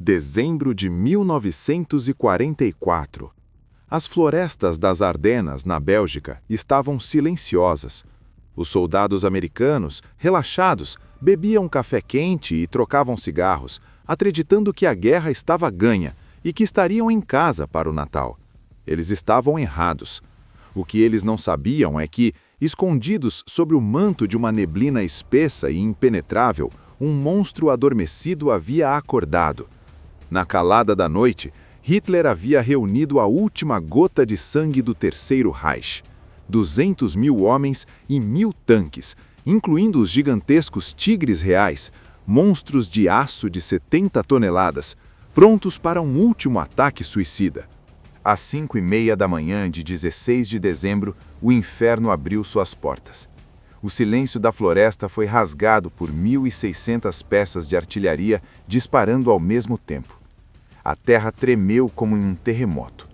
Dezembro de 1944. As florestas das Ardenas, na Bélgica, estavam silenciosas. Os soldados americanos, relaxados, bebiam café quente e trocavam cigarros, acreditando que a guerra estava ganha e que estariam em casa para o Natal. Eles estavam errados. O que eles não sabiam é que, escondidos sob o manto de uma neblina espessa e impenetrável, um monstro adormecido havia acordado. Na calada da noite, Hitler havia reunido a última gota de sangue do Terceiro Reich. 200.000 homens e 1.000 tanques, incluindo os gigantescos tigres reais, monstros de aço de 70 toneladas, prontos para um último ataque suicida. Às 5h30 da manhã de 16 de dezembro, o inferno abriu suas portas. O silêncio da floresta foi rasgado por 1.600 peças de artilharia disparando ao mesmo tempo. A terra tremeu como em um terremoto.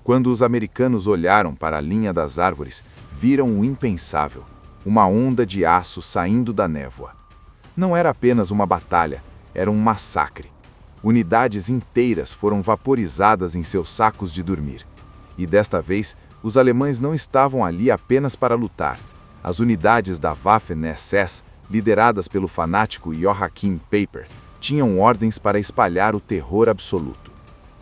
Quando os americanos olharam para a linha das árvores, viram o impensável, uma onda de aço saindo da névoa. Não era apenas uma batalha, era um massacre. Unidades inteiras foram vaporizadas em seus sacos de dormir. E desta vez, os alemães não estavam ali apenas para lutar. As unidades da Waffen-SS, lideradas pelo fanático Joachim Peiper, tinham ordens para espalhar o terror absoluto.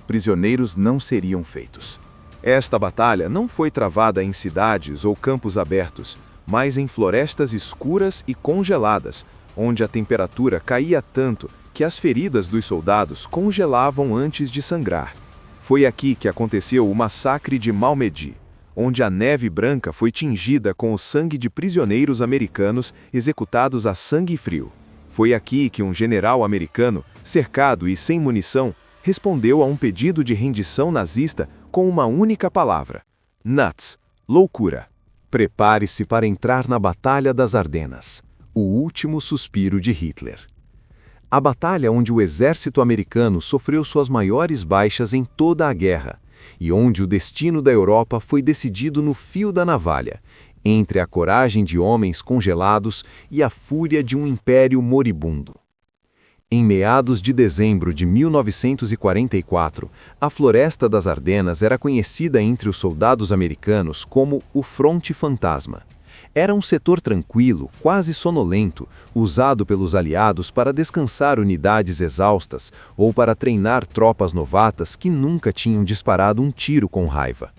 Prisioneiros não seriam feitos. Esta batalha não foi travada em cidades ou campos abertos, mas em florestas escuras e congeladas, onde a temperatura caía tanto que as feridas dos soldados congelavam antes de sangrar. Foi aqui que aconteceu o massacre de Malmedy, onde a neve branca foi tingida com o sangue de prisioneiros americanos executados a sangue frio. Foi aqui que um general americano, cercado e sem munição, respondeu a um pedido de rendição nazista com uma única palavra: nuts, loucura. Prepare-se para entrar na Batalha das Ardenas, o último suspiro de Hitler. A batalha onde o exército americano sofreu suas maiores baixas em toda a guerra, e onde o destino da Europa foi decidido no fio da navalha, entre a coragem de homens congelados e a fúria de um império moribundo. Em meados de dezembro de 1944, a Floresta das Ardenas era conhecida entre os soldados americanos como o Fronte Fantasma. Era um setor tranquilo, quase sonolento, usado pelos aliados para descansar unidades exaustas ou para treinar tropas novatas que nunca tinham disparado um tiro com raiva.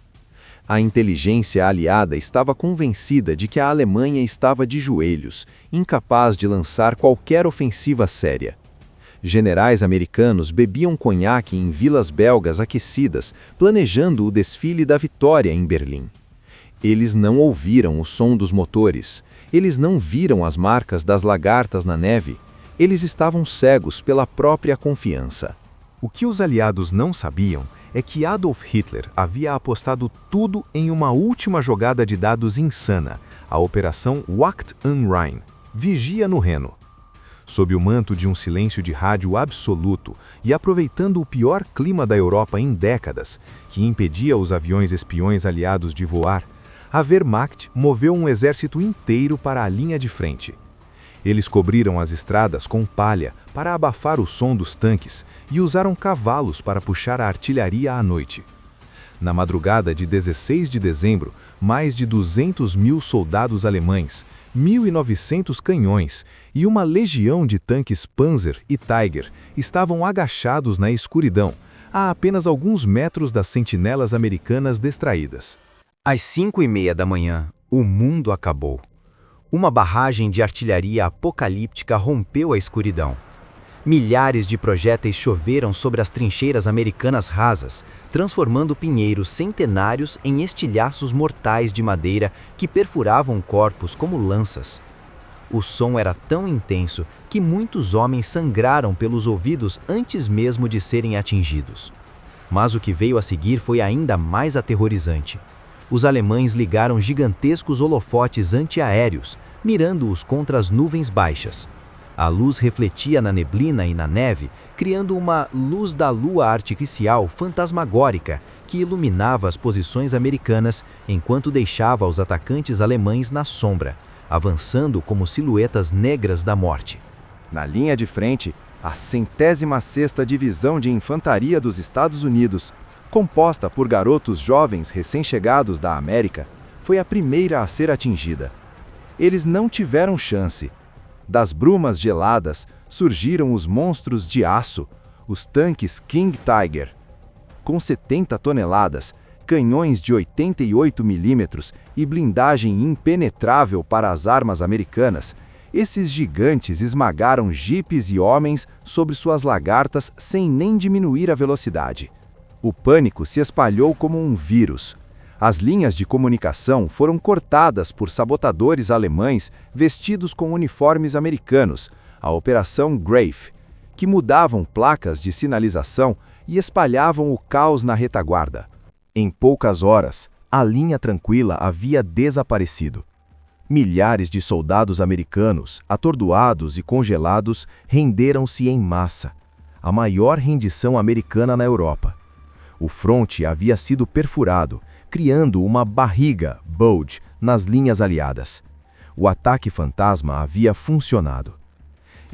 A inteligência aliada estava convencida de que a Alemanha estava de joelhos, incapaz de lançar qualquer ofensiva séria. Generais americanos bebiam conhaque em vilas belgas aquecidas, planejando o desfile da vitória em Berlim. Eles não ouviram o som dos motores, eles não viram as marcas das lagartas na neve, eles estavam cegos pela própria confiança. O que os aliados não sabiam é que Adolf Hitler havia apostado tudo em uma última jogada de dados insana, a Operação Wacht am Rhein, Vigia no Reno. Sob o manto de um silêncio de rádio absoluto e aproveitando o pior clima da Europa em décadas, que impedia os aviões espiões aliados de voar, a Wehrmacht moveu um exército inteiro para a linha de frente. Eles cobriram as estradas com palha para abafar o som dos tanques e usaram cavalos para puxar a artilharia à noite. Na madrugada de 16 de dezembro, mais de 200.000 soldados alemães, 1.900 canhões e uma legião de tanques Panzer e Tiger estavam agachados na escuridão, a apenas alguns metros das sentinelas americanas distraídas. Às 5h30 da manhã, o mundo acabou. Uma barragem de artilharia apocalíptica rompeu a escuridão. Milhares de projéteis choveram sobre as trincheiras americanas rasas, transformando pinheiros centenários em estilhaços mortais de madeira que perfuravam corpos como lanças. O som era tão intenso que muitos homens sangraram pelos ouvidos antes mesmo de serem atingidos. Mas o que veio a seguir foi ainda mais aterrorizante. Os alemães ligaram gigantescos holofotes antiaéreos, mirando-os contra as nuvens baixas. A luz refletia na neblina e na neve, criando uma luz da lua artificial fantasmagórica que iluminava as posições americanas enquanto deixava os atacantes alemães na sombra, avançando como silhuetas negras da morte. Na linha de frente, A 106ª Divisão de Infantaria dos Estados Unidos, composta por garotos jovens recém-chegados da América, foi a primeira a ser atingida. Eles não tiveram chance. Das brumas geladas surgiram os monstros de aço, os tanques King Tiger. Com 70 toneladas, canhões de 88 milímetros e blindagem impenetrável para as armas americanas, esses gigantes esmagaram jipes e homens sobre suas lagartas sem nem diminuir a velocidade. O pânico se espalhou como um vírus. As linhas de comunicação foram cortadas por sabotadores alemães vestidos com uniformes americanos, a Operação Grave, que mudavam placas de sinalização e espalhavam o caos na retaguarda. Em poucas horas, a linha tranquila havia desaparecido. Milhares de soldados americanos, atordoados e congelados, renderam-se em massa. A maior rendição americana na Europa. O fronte havia sido perfurado, criando uma barriga, bulge, nas linhas aliadas. O ataque fantasma havia funcionado.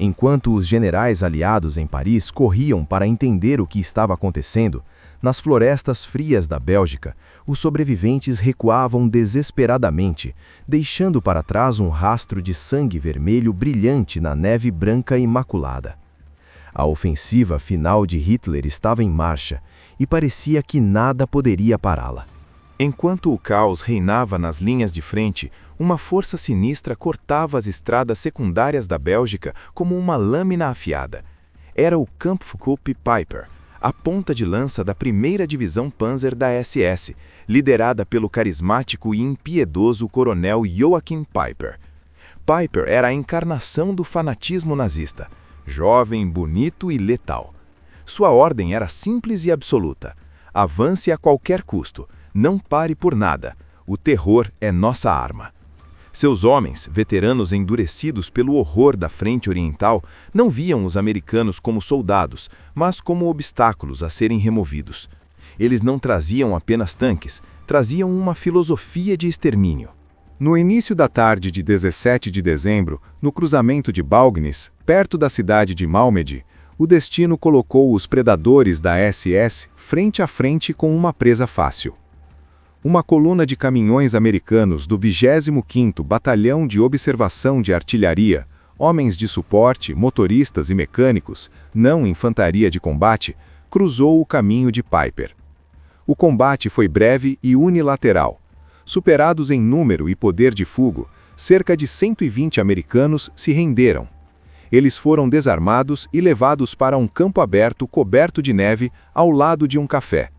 Enquanto os generais aliados em Paris corriam para entender o que estava acontecendo, nas florestas frias da Bélgica, os sobreviventes recuavam desesperadamente, deixando para trás um rastro de sangue vermelho brilhante na neve branca imaculada. A ofensiva final de Hitler estava em marcha e parecia que nada poderia pará-la. Enquanto o caos reinava nas linhas de frente, uma força sinistra cortava as estradas secundárias da Bélgica como uma lâmina afiada. Era o Kampfgruppe Peiper, a ponta de lança da 1ª Divisão Panzer da SS, liderada pelo carismático e impiedoso coronel Joachim Peiper. Peiper era a encarnação do fanatismo nazista, jovem, bonito e letal. Sua ordem era simples e absoluta: avance a qualquer custo, não pare por nada, o terror é nossa arma. Seus homens, veteranos endurecidos pelo horror da frente oriental, não viam os americanos como soldados, mas como obstáculos a serem removidos. Eles não traziam apenas tanques, traziam uma filosofia de extermínio. No início da tarde de 17 de dezembro, no cruzamento de Baugnis, perto da cidade de Malmedy, o destino colocou os predadores da SS frente a frente com uma presa fácil. Uma coluna de caminhões americanos do 25º Batalhão de Observação de Artilharia, homens de suporte, motoristas e mecânicos, não infantaria de combate, cruzou o caminho de Peiper. O combate foi breve e unilateral. Superados em número e poder de fogo, cerca de 120 americanos se renderam. Eles foram desarmados e levados para um campo aberto coberto de neve ao lado de um café.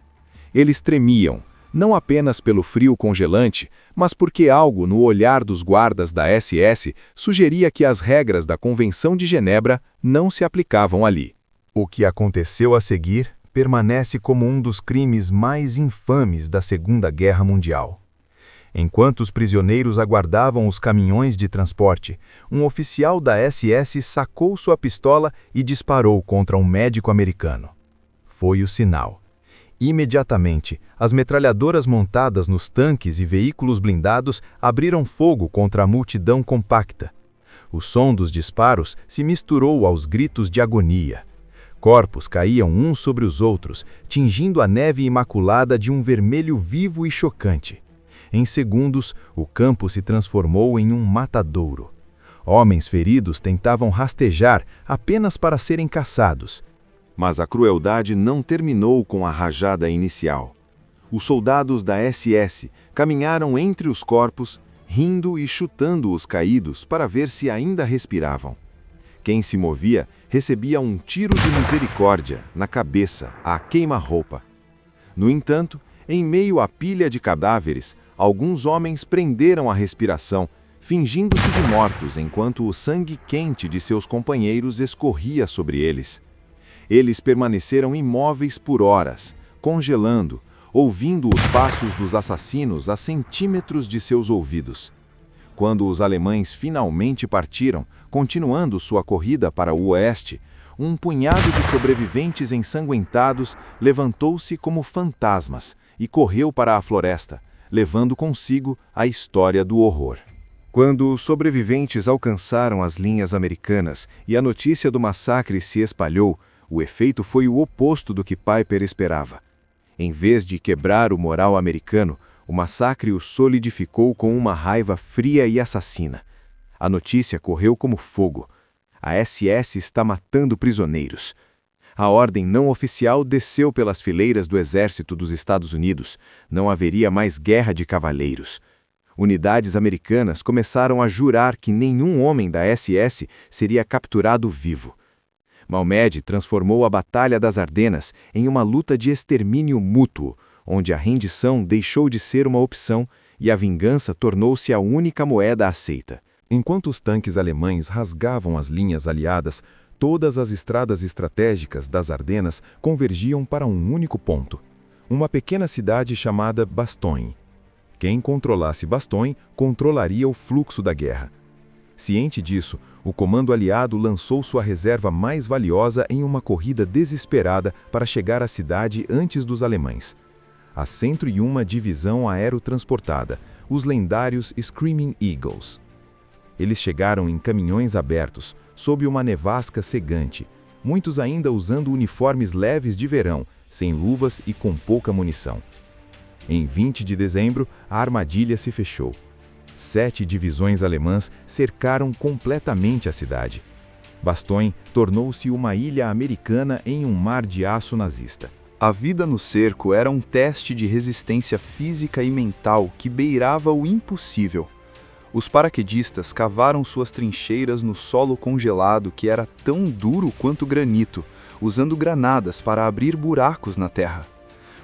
Eles tremiam, não apenas pelo frio congelante, mas porque algo no olhar dos guardas da SS sugeria que as regras da Convenção de Genebra não se aplicavam ali. O que aconteceu a seguir permanece como um dos crimes mais infames da Segunda Guerra Mundial. Enquanto os prisioneiros aguardavam os caminhões de transporte, um oficial da SS sacou sua pistola e disparou contra um médico americano. Foi o sinal. Imediatamente, as metralhadoras montadas nos tanques e veículos blindados abriram fogo contra a multidão compacta. O som dos disparos se misturou aos gritos de agonia. Corpos caíam uns sobre os outros, tingindo a neve imaculada de um vermelho vivo e chocante. Em segundos, o campo se transformou em um matadouro. Homens feridos tentavam rastejar apenas para serem caçados. Mas a crueldade não terminou com a rajada inicial. Os soldados da SS caminharam entre os corpos, rindo e chutando os caídos para ver se ainda respiravam. Quem se movia recebia um tiro de misericórdia na cabeça, à queima-roupa. No entanto, em meio à pilha de cadáveres, alguns homens prenderam a respiração, fingindo-se de mortos enquanto o sangue quente de seus companheiros escorria sobre eles. Eles permaneceram imóveis por horas, congelando, ouvindo os passos dos assassinos a centímetros de seus ouvidos. Quando os alemães finalmente partiram, continuando sua corrida para o oeste, um punhado de sobreviventes ensanguentados levantou-se como fantasmas e correu para a floresta, levando consigo a história do horror. Quando os sobreviventes alcançaram as linhas americanas e a notícia do massacre se espalhou, o efeito foi o oposto do que Piper esperava. Em vez de quebrar o moral americano, o massacre o solidificou com uma raiva fria e assassina. A notícia correu como fogo. A SS está matando prisioneiros. A ordem não oficial desceu pelas fileiras do exército dos Estados Unidos. Não haveria mais guerra de cavaleiros. Unidades americanas começaram a jurar que nenhum homem da SS seria capturado vivo. Malmed transformou a Batalha das Ardenas em uma luta de extermínio mútuo, onde a rendição deixou de ser uma opção e a vingança tornou-se a única moeda aceita. Enquanto os tanques alemães rasgavam as linhas aliadas, todas as estradas estratégicas das Ardenas convergiam para um único ponto: uma pequena cidade chamada Bastogne. Quem controlasse Bastogne controlaria o fluxo da guerra. Ciente disso, o comando aliado lançou sua reserva mais valiosa em uma corrida desesperada para chegar à cidade antes dos alemães. A 101ª Divisão Aerotransportada, os lendários Screaming Eagles. Eles chegaram em caminhões abertos, sob uma nevasca cegante, muitos ainda usando uniformes leves de verão, sem luvas e com pouca munição. Em 20 de dezembro, a armadilha se fechou. 7 divisões alemãs cercaram completamente a cidade. Bastogne tornou-se uma ilha americana em um mar de aço nazista. A vida no cerco era um teste de resistência física e mental que beirava o impossível. Os paraquedistas cavaram suas trincheiras no solo congelado que era tão duro quanto granito, usando granadas para abrir buracos na terra.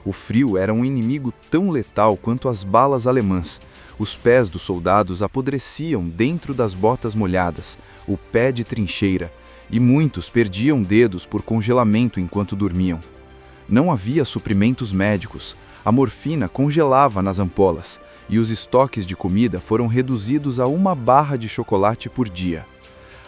O frio era um inimigo tão letal quanto as balas alemãs. Os pés dos soldados apodreciam dentro das botas molhadas, o pé de trincheira, e muitos perdiam dedos por congelamento enquanto dormiam. Não havia suprimentos médicos, a morfina congelava nas ampolas, e os estoques de comida foram reduzidos a 1 barra de chocolate por dia.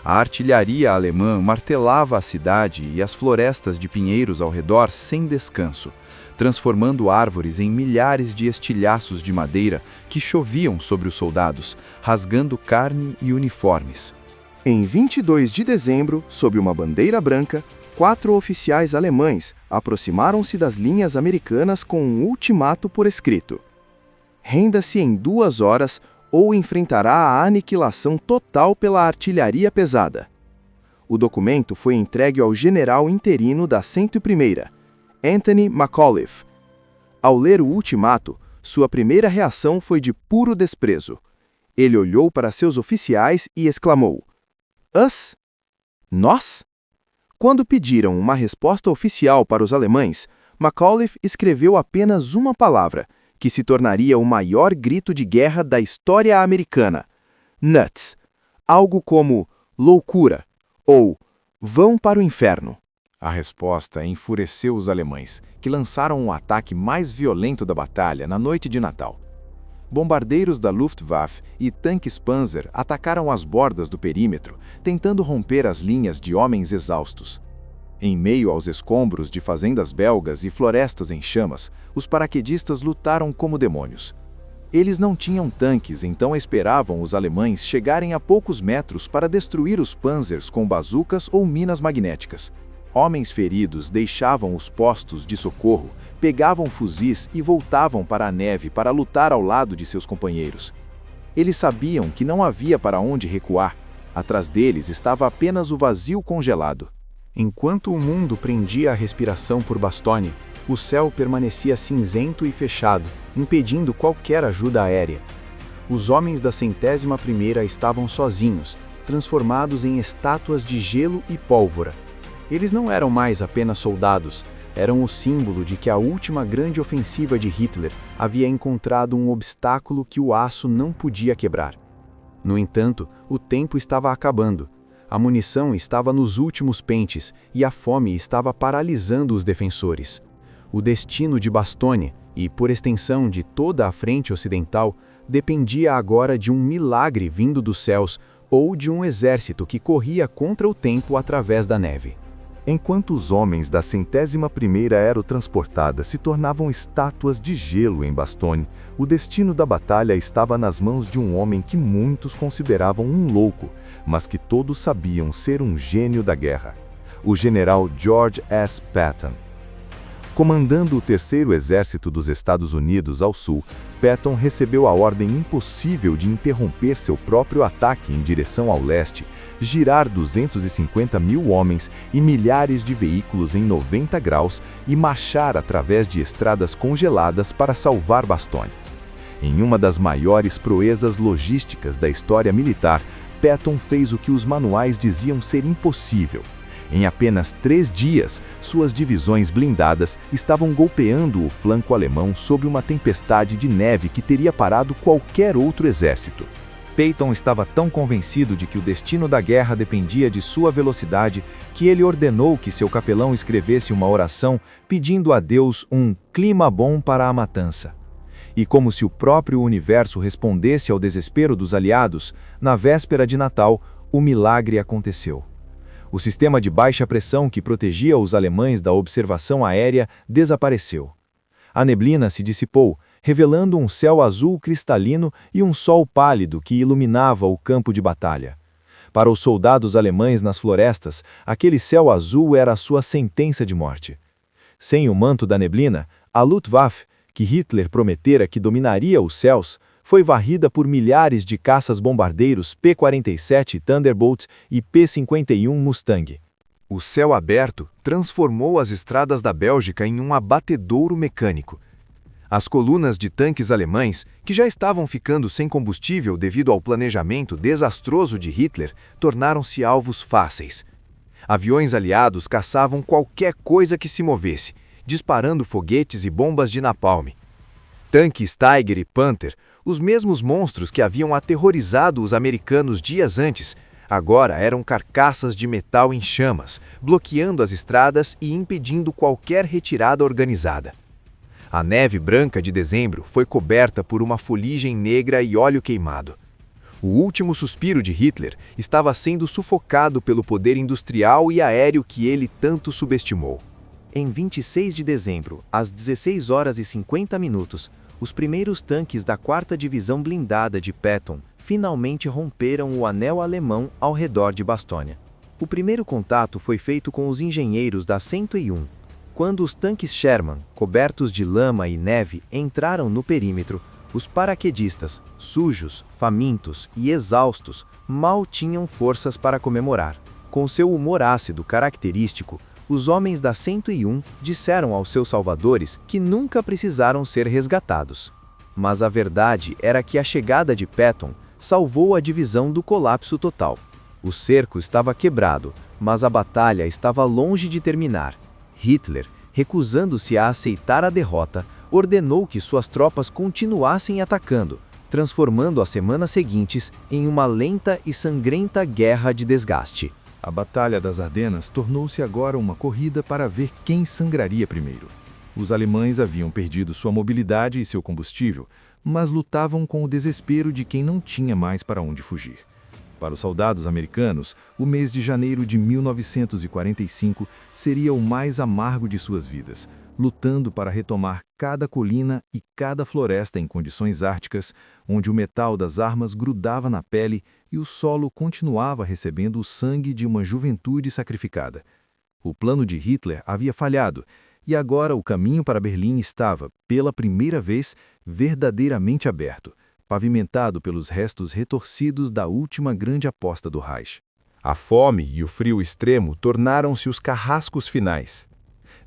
A artilharia alemã martelava a cidade e as florestas de pinheiros ao redor sem descanso, transformando árvores em milhares de estilhaços de madeira que choviam sobre os soldados, rasgando carne e uniformes. Em 22 de dezembro, sob uma bandeira branca, 4 oficiais alemães aproximaram-se das linhas americanas com um ultimato por escrito: renda-se em 2 horas ou enfrentará a aniquilação total pela artilharia pesada. O documento foi entregue ao general interino da 101ª, Anthony McAuliffe. Ao ler o ultimato, sua primeira reação foi de puro desprezo. Ele olhou para seus oficiais e exclamou: "Us? Nós?" Quando pediram uma resposta oficial para os alemães, McAuliffe escreveu apenas uma palavra, que se tornaria o maior grito de guerra da história americana: nuts. Algo como loucura ou vão para o inferno. A resposta enfureceu os alemães, que lançaram o ataque mais violento da batalha na noite de Natal. Bombardeiros da Luftwaffe e tanques Panzer atacaram as bordas do perímetro, tentando romper as linhas de homens exaustos. Em meio aos escombros de fazendas belgas e florestas em chamas, os paraquedistas lutaram como demônios. Eles não tinham tanques, então esperavam os alemães chegarem a poucos metros para destruir os Panzers com bazucas ou minas magnéticas. Homens feridos deixavam os postos de socorro, pegavam fuzis e voltavam para a neve para lutar ao lado de seus companheiros. Eles sabiam que não havia para onde recuar. Atrás deles estava apenas o vazio congelado. Enquanto o mundo prendia a respiração por Bastogne, o céu permanecia cinzento e fechado, impedindo qualquer ajuda aérea. Os homens da 101ª estavam sozinhos, transformados em estátuas de gelo e pólvora. Eles não eram mais apenas soldados, eram o símbolo de que a última grande ofensiva de Hitler havia encontrado um obstáculo que o aço não podia quebrar. No entanto, o tempo estava acabando. A munição estava nos últimos pentes e a fome estava paralisando os defensores. O destino de Bastogne, e por extensão de toda a frente ocidental, dependia agora de um milagre vindo dos céus ou de um exército que corria contra o tempo através da neve. Enquanto os homens da 101ª Aerotransportada se tornavam estátuas de gelo em Bastogne, o destino da batalha estava nas mãos de um homem que muitos consideravam um louco, mas que todos sabiam ser um gênio da guerra: o general George S. Patton. Comandando o 3º Exército dos Estados Unidos ao sul, Patton recebeu a ordem impossível de interromper seu próprio ataque em direção ao leste, girar 250 mil homens e milhares de veículos em 90 graus e marchar através de estradas congeladas para salvar Bastogne. Em uma das maiores proezas logísticas da história militar, Patton fez o que os manuais diziam ser impossível. Em apenas 3 dias, suas divisões blindadas estavam golpeando o flanco alemão sob uma tempestade de neve que teria parado qualquer outro exército. Patton estava tão convencido de que o destino da guerra dependia de sua velocidade que ele ordenou que seu capelão escrevesse uma oração pedindo a Deus um clima bom para a matança. E como se o próprio universo respondesse ao desespero dos aliados, na véspera de Natal, o milagre aconteceu. O sistema de baixa pressão que protegia os alemães da observação aérea desapareceu. A neblina se dissipou, revelando um céu azul cristalino e um sol pálido que iluminava o campo de batalha. Para os soldados alemães nas florestas, aquele céu azul era a sua sentença de morte. Sem o manto da neblina, a Luftwaffe, que Hitler prometera que dominaria os céus, foi varrida por milhares de caças-bombardeiros P-47 Thunderbolt e P-51 Mustang. O céu aberto transformou as estradas da Bélgica em um abatedouro mecânico. As colunas de tanques alemães, que já estavam ficando sem combustível devido ao planejamento desastroso de Hitler, tornaram-se alvos fáceis. Aviões aliados caçavam qualquer coisa que se movesse, disparando foguetes e bombas de napalm. Tanques Tiger e Panther, os mesmos monstros que haviam aterrorizado os americanos dias antes, agora eram carcaças de metal em chamas, bloqueando as estradas e impedindo qualquer retirada organizada. A neve branca de dezembro foi coberta por uma fuligem negra e óleo queimado. O último suspiro de Hitler estava sendo sufocado pelo poder industrial e aéreo que ele tanto subestimou. Em 26 de dezembro, às 16h50, os primeiros tanques da 4ª Divisão Blindada de Patton finalmente romperam o anel alemão ao redor de Bastogne. O primeiro contato foi feito com os engenheiros da 101. Quando os tanques Sherman, cobertos de lama e neve, entraram no perímetro, os paraquedistas, sujos, famintos e exaustos, mal tinham forças para comemorar. Com seu humor ácido característico, os homens da 101 disseram aos seus salvadores que nunca precisaram ser resgatados. Mas a verdade era que a chegada de Patton salvou a divisão do colapso total. O cerco estava quebrado, mas a batalha estava longe de terminar. Hitler, recusando-se a aceitar a derrota, ordenou que suas tropas continuassem atacando, transformando as semanas seguintes em uma lenta e sangrenta guerra de desgaste. A Batalha das Ardenas tornou-se agora uma corrida para ver quem sangraria primeiro. Os alemães haviam perdido sua mobilidade e seu combustível, mas lutavam com o desespero de quem não tinha mais para onde fugir. Para os soldados americanos, o mês de janeiro de 1945 seria o mais amargo de suas vidas, lutando para retomar cada colina e cada floresta em condições árticas, onde o metal das armas grudava na pele e o solo continuava recebendo o sangue de uma juventude sacrificada. O plano de Hitler havia falhado, e agora o caminho para Berlim estava, pela primeira vez, verdadeiramente aberto, pavimentado pelos restos retorcidos da última grande aposta do Reich. A fome e o frio extremo tornaram-se os carrascos finais.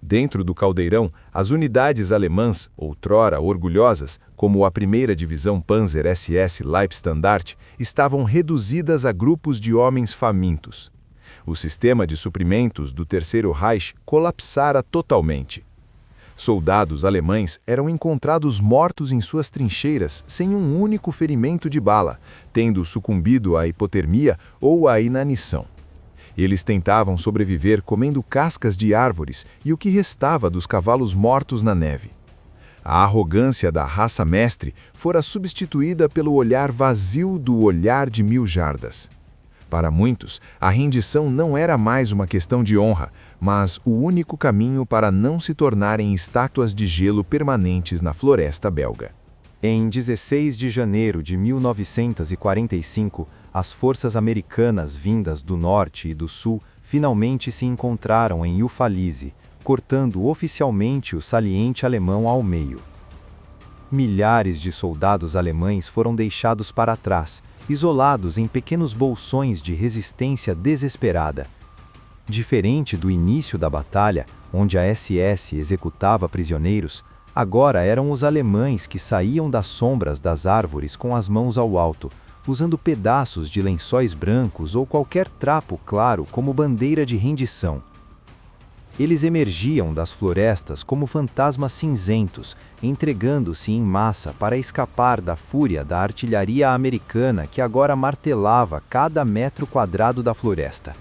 Dentro do caldeirão, as unidades alemãs, outrora orgulhosas, como a 1ª Divisão Panzer SS Leibstandarte, estavam reduzidas a grupos de homens famintos. O sistema de suprimentos do Terceiro Reich colapsara totalmente. Soldados alemães eram encontrados mortos em suas trincheiras sem um único ferimento de bala, tendo sucumbido à hipotermia ou à inanição. Eles tentavam sobreviver comendo cascas de árvores e o que restava dos cavalos mortos na neve. A arrogância da raça mestre fora substituída pelo olhar vazio do olhar de 1000 jardas. Para muitos, a rendição não era mais uma questão de honra, mas o único caminho para não se tornarem estátuas de gelo permanentes na floresta belga. Em 16 de janeiro de 1945, as forças americanas vindas do norte e do sul finalmente se encontraram em Ufalise, cortando oficialmente o saliente alemão ao meio. Milhares de soldados alemães foram deixados para trás, isolados em pequenos bolsões de resistência desesperada. Diferente do início da batalha, onde a SS executava prisioneiros, agora eram os alemães que saíam das sombras das árvores com as mãos ao alto, usando pedaços de lençóis brancos ou qualquer trapo claro como bandeira de rendição. Eles emergiam das florestas como fantasmas cinzentos, entregando-se em massa para escapar da fúria da artilharia americana que agora martelava cada metro quadrado da floresta.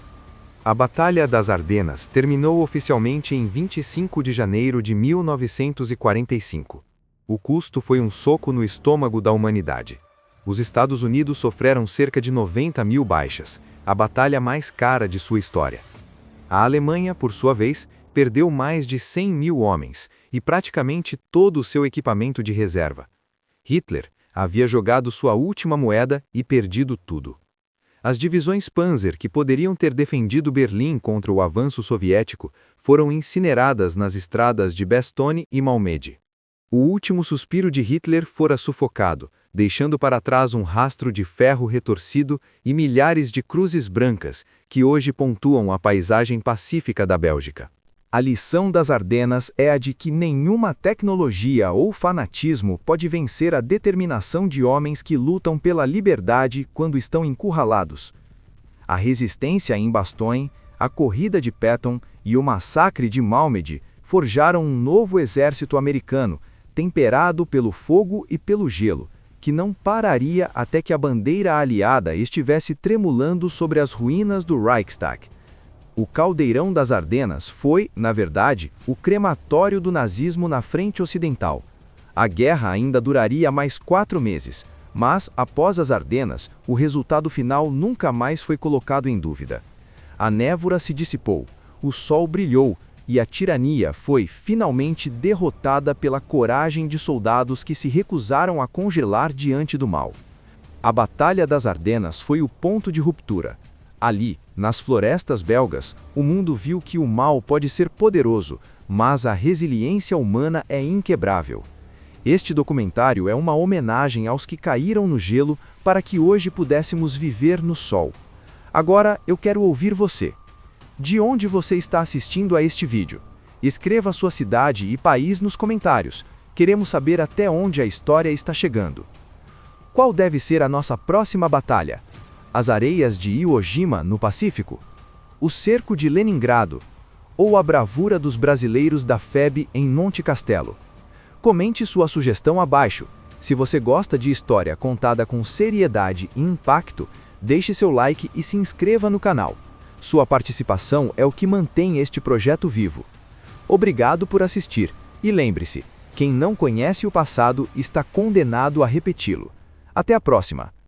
A Batalha das Ardenas terminou oficialmente em 25 de janeiro de 1945. O custo foi um soco no estômago da humanidade. Os Estados Unidos sofreram cerca de 90 mil baixas, a batalha mais cara de sua história. A Alemanha, por sua vez, perdeu mais de 100 mil homens e praticamente todo o seu equipamento de reserva. Hitler havia jogado sua última moeda e perdido tudo. As divisões Panzer que poderiam ter defendido Berlim contra o avanço soviético foram incineradas nas estradas de Bastogne e Malmedy. O último suspiro de Hitler fora sufocado, deixando para trás um rastro de ferro retorcido e milhares de cruzes brancas que hoje pontuam a paisagem pacífica da Bélgica. A lição das Ardenas é a de que nenhuma tecnologia ou fanatismo pode vencer a determinação de homens que lutam pela liberdade quando estão encurralados. A resistência em Bastogne, a corrida de Patton e o massacre de Malmedy forjaram um novo exército americano, temperado pelo fogo e pelo gelo, que não pararia até que a bandeira aliada estivesse tremulando sobre as ruínas do Reichstag. O caldeirão das Ardenas foi, na verdade, o crematório do nazismo na frente ocidental. A guerra ainda duraria mais 4 meses, mas, após as Ardenas, o resultado final nunca mais foi colocado em dúvida. A névoa se dissipou, o sol brilhou, e a tirania foi finalmente derrotada pela coragem de soldados que se recusaram a congelar diante do mal. A Batalha das Ardenas foi o ponto de ruptura. Ali, nas florestas belgas, o mundo viu que o mal pode ser poderoso, mas a resiliência humana é inquebrável. Este documentário é uma homenagem aos que caíram no gelo para que hoje pudéssemos viver no sol. Agora eu quero ouvir você. De onde você está assistindo a este vídeo? Escreva sua cidade e país nos comentários. Queremos saber até onde a história está chegando. Qual deve ser a nossa próxima batalha? As areias de Iwo Jima, no Pacífico? O cerco de Leningrado? Ou a bravura dos brasileiros da FEB em Monte Castelo? Comente sua sugestão abaixo. Se você gosta de história contada com seriedade e impacto, deixe seu like e se inscreva no canal. Sua participação é o que mantém este projeto vivo. Obrigado por assistir e lembre-se, quem não conhece o passado está condenado a repeti-lo. Até a próxima!